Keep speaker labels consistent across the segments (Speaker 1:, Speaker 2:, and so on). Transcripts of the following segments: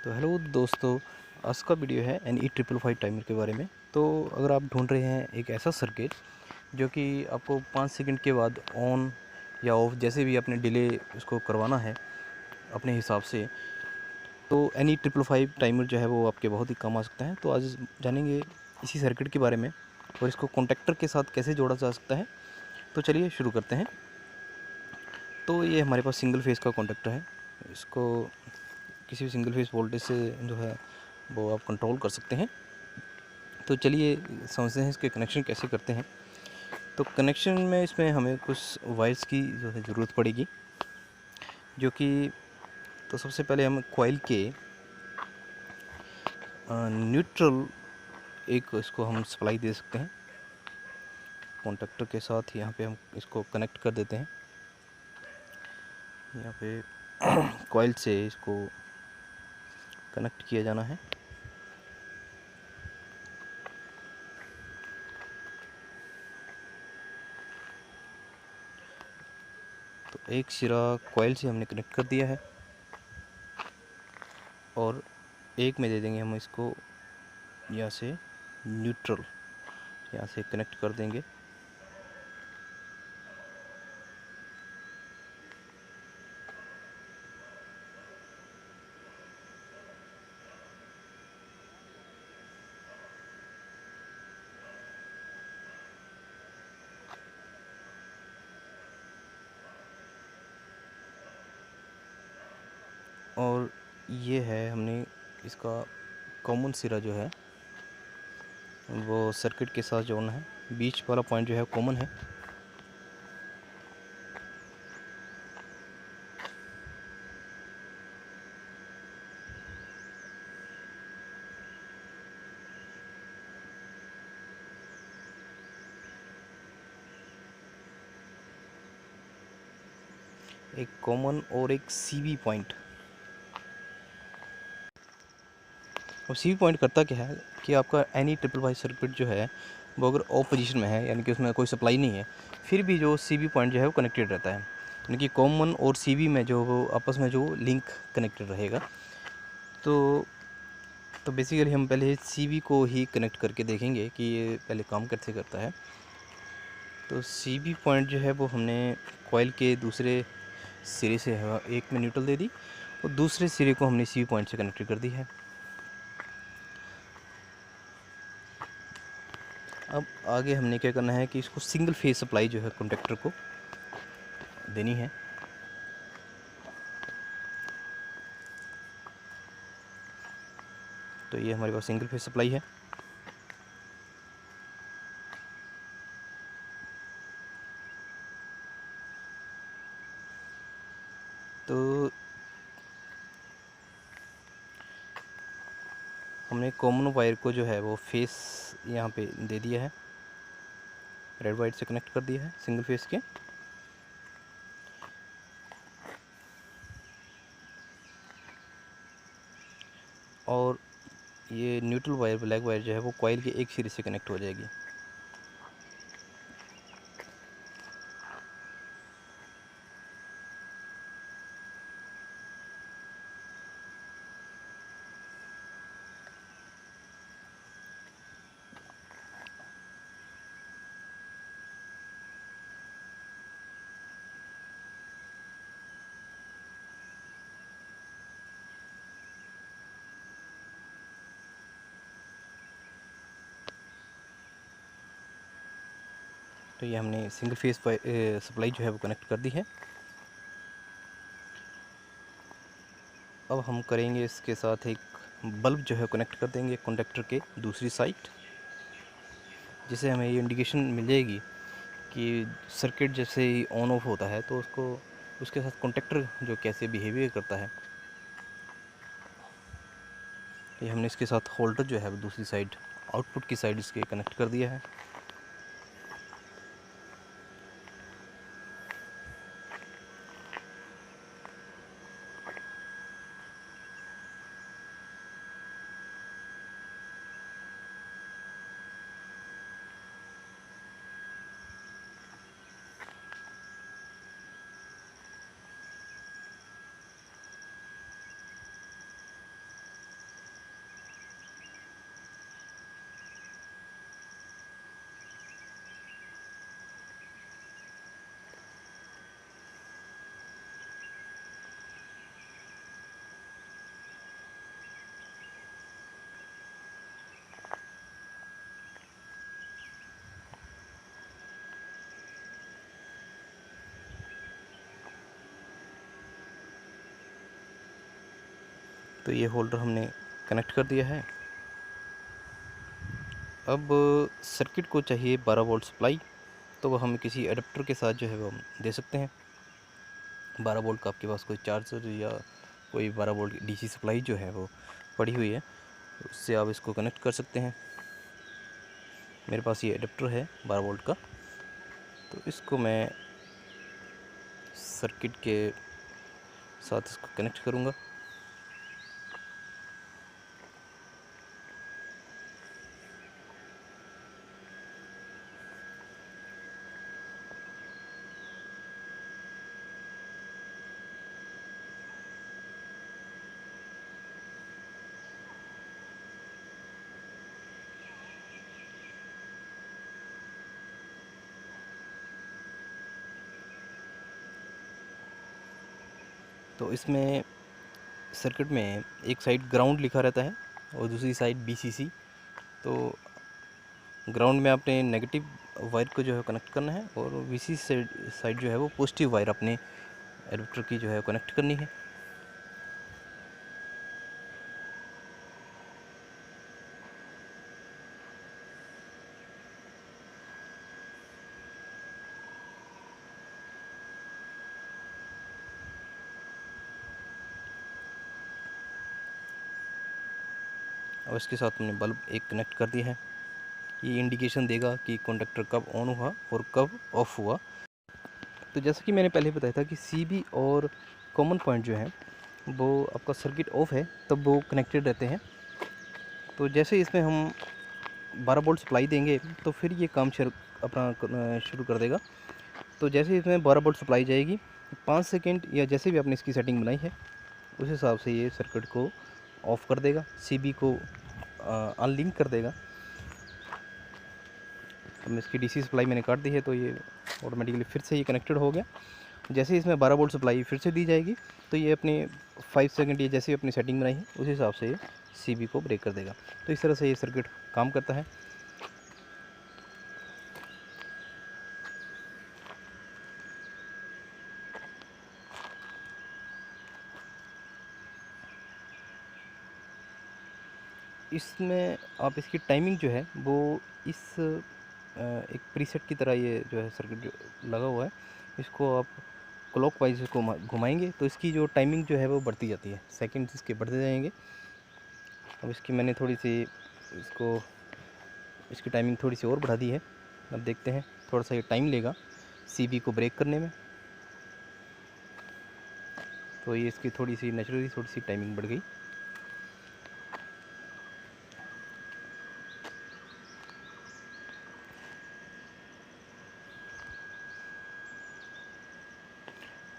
Speaker 1: तो हेलो दोस्तों, आज का वीडियो है NE 555 टाइमर के बारे में। तो अगर आप ढूंढ रहे हैं एक ऐसा सर्किट जो कि आपको 5 सेकंड के बाद ऑन या ऑफ जैसे भी अपने डिले उसको करवाना है अपने हिसाब से, तो NE 555 टाइमर जो है वो आपके बहुत ही काम आ सकता है। तो आज जानेंगे इसी सर्किट के बारे में और इसको कॉन्टेक्टर के साथ कैसे जोड़ा जा सकता है। तो चलिए शुरू करते हैं। तो ये हमारे पास सिंगल फेस का कॉन्टेक्टर है। इसको किसी भी सिंगल फेस वोल्टेज से जो है वो आप कंट्रोल कर सकते हैं। तो चलिए समझते हैं इसके कनेक्शन कैसे करते हैं। तो कनेक्शन में इसमें हमें कुछ वायर्स की जो है ज़रूरत पड़ेगी, जो कि तो सबसे पहले हम कॉइल के न्यूट्रल एक इसको हम सप्लाई दे सकते हैं कॉन्टेक्टर के साथ। यहाँ पे हम इसको कनेक्ट कर देते हैं। यहाँ पे कॉइल से इसको कनेक्ट किया जाना है। तो एक सिरा कॉइल से हमने कनेक्ट कर दिया है और एक में दे देंगे हम इसको यहाँ से न्यूट्रल, यहाँ से कनेक्ट कर देंगे। और ये है हमने इसका कॉमन सिरा जो है वो सर्किट के साथ जोड़ना है। बीच वाला पॉइंट जो है कॉमन है। एक कॉमन और एक सीबी पॉइंट। अब सीबी पॉइंट करता क्या है कि आपका NE 555 सर्किट जो है वो अगर ऑफ पोजीशन में है, यानी कि उसमें कोई सप्लाई नहीं है, फिर भी जो सीबी पॉइंट जो है वो कनेक्टेड रहता है। यानी कि कॉमन और सीबी में जो वो आपस में जो लिंक कनेक्टेड रहेगा। तो बेसिकली हम पहले सीबी को ही कनेक्ट करके देखेंगे कि ये पहले काम कैसे करता है। तो सीबी पॉइंट जो है वो हमने कॉइल के दूसरे सिरे से एक में न्यूट्रल दे दी और दूसरे सिरे को हमने सीबी पॉइंट से कनेक्ट कर दी है। अब आगे हमने क्या करना है कि इसको सिंगल फेज सप्लाई जो है कॉन्टेक्टर को देनी है। तो ये हमारे पास सिंगल फेज सप्लाई है। तो हमने कॉमन वायर को जो है वो फेस यहाँ पे दे दिया है, रेड वायर से कनेक्ट कर दिया है सिंगल फेस के। और ये न्यूट्रल वायर, ब्लैक वायर जो है वो कॉइल के एक सिरे से कनेक्ट हो जाएगी। तो ये हमने सिंगल फेस सप्लाई जो है वो कनेक्ट कर दी है। अब हम करेंगे इसके साथ एक बल्ब जो है कनेक्ट कर देंगे कॉन्टेक्टर के दूसरी साइड, जिससे हमें ये इंडिकेशन मिल जाएगी कि सर्किट जैसे ही ऑन ऑफ होता है तो उसको उसके साथ कॉन्टेक्टर जो कैसे बिहेवियर करता है। ये हमने इसके साथ होल्डर जो है वो दूसरी साइड, आउटपुट की साइड इसके कनेक्ट कर दिया है। तो ये होल्डर हमने कनेक्ट कर दिया है। अब सर्किट को चाहिए 12 वोल्ट सप्लाई, तो वो हम किसी एडाप्टर के साथ जो है वो हम दे सकते हैं। 12 वोल्ट का आपके पास कोई चार्जर या कोई 12 वोल्ट डीसी सप्लाई जो है वो पड़ी हुई है, उससे आप इसको कनेक्ट कर सकते हैं। मेरे पास ये एडाप्टर है 12 वोल्ट का, तो इसको मैं सर्किट के साथ इसको कनेक्ट करूँगा। तो इसमें सर्किट में एक साइड ग्राउंड लिखा रहता है और दूसरी साइड BCC। तो ग्राउंड में आपने नेगेटिव वायर को जो है कनेक्ट करना है और VCC साइड जो है वो पॉजिटिव वायर अपने एडाप्टर की जो है कनेक्ट करनी है। और इसके साथ हमने बल्ब एक कनेक्ट कर दिया है। ये इंडिकेशन देगा कि कंडक्टर कब ऑन हुआ और कब ऑफ हुआ। तो जैसा कि मैंने पहले बताया था कि CB और कॉमन पॉइंट जो है वो आपका सर्किट ऑफ है तब वो कनेक्टेड रहते हैं। तो जैसे इसमें हम 12 वोल्ट सप्लाई देंगे तो फिर ये काम अपना शुरू कर देगा। तो जैसे इसमें 12 वोल्ट सप्लाई जाएगी 5 सेकंड या जैसे भी आपने इसकी सेटिंग बनाई है उस हिसाब से ये सर्किट को ऑफ़ कर देगा, CB को अनलिंक कर देगा। अब इसकी DC सप्लाई मैंने काट दी है तो ये ऑटोमेटिकली फिर से ये कनेक्टेड हो गया। जैसे इसमें 12 वोल्ट सप्लाई फिर से दी जाएगी तो ये अपने 5 सेकंड या जैसे अपनी सेटिंग बनाई है उस हिसाब से ये CB को ब्रेक कर देगा। तो इस तरह से ये सर्किट काम करता है। इसमें आप इसकी टाइमिंग जो है वो इस एक प्रीसेट की तरह ये जो है सर्किट जो लगा हुआ है, इसको आप क्लॉक वाइज इसको घुमाएंगे तो इसकी जो टाइमिंग जो है वो बढ़ती जाती है, सेकंड्स इसके बढ़ते जाएंगे। अब इसकी मैंने थोड़ी सी इसकी टाइमिंग थोड़ी सी और बढ़ा दी है। अब देखते हैं, थोड़ा सा ये टाइम लेगा CB को ब्रेक करने में। तो ये इसकी थोड़ी सी नेचुरली थोड़ी सी टाइमिंग बढ़ गई।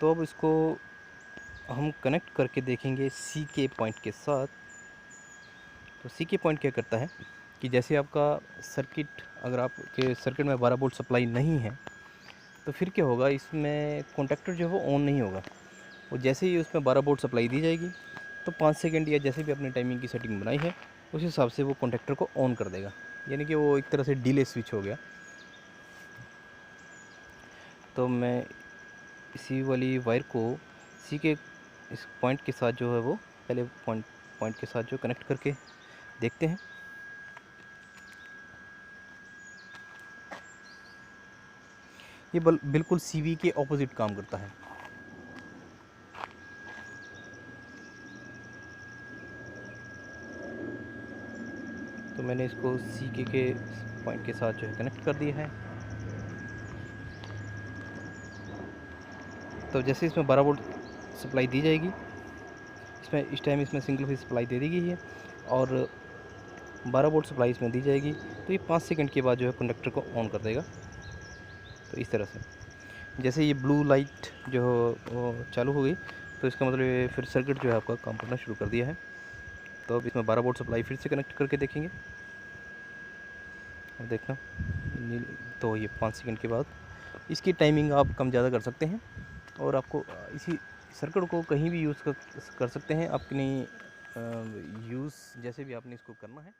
Speaker 1: तो अब इसको हम कनेक्ट करके देखेंगे CK पॉइंट के साथ। तो CK पॉइंट क्या करता है कि जैसे आपका सर्किट, अगर आपके सर्किट में 12 वोल्ट सप्लाई नहीं है तो फिर क्या होगा, इसमें कॉन्टैक्टर जो है वो ऑन नहीं होगा। और जैसे ही उसमें 12 वोल्ट सप्लाई दी जाएगी तो 5 सेकंड या जैसे भी अपने टाइमिंग की सेटिंग बनाई है उस हिसाब से वो कॉन्टैक्टर को ऑन कर देगा, यानी कि वो एक तरह से डिले स्विच हो गया। तो मैं इसी वाली वायर को CK इस पॉइंट के साथ जो है वो पहले पॉइंट के साथ जो कनेक्ट करके देखते हैं। ये बिल्कुल CB के ऑपोजिट काम करता है। तो मैंने इसको CK के पॉइंट के साथ जो है कनेक्ट कर दिया है। तो जैसे इसमें 12 वोल्ट सप्लाई दी जाएगी, इस टाइम इसमें सिंगल फेज सप्लाई दे दी गई है और 12 वोल्ट सप्लाई इसमें दी जाएगी तो ये 5 सेकंड के बाद जो है कंडक्टर को ऑन कर देगा। तो इस तरह से जैसे ये ब्लू लाइट जो वो चालू हो गई तो इसका मतलब ये फिर सर्किट जो है आपका काम करना शुरू कर दिया है। तो अब इसमें 12 वोल्ट सप्लाई फिर से कनेक्ट करके देखेंगे। अब देखना, तो ये 5 सेकंड के बाद इसकी टाइमिंग आप कम ज़्यादा कर सकते हैं और आपको इसी सर्किट को कहीं भी यूज़ कर सकते हैं, अपनी यूज़ जैसे भी आपने इसको करना है।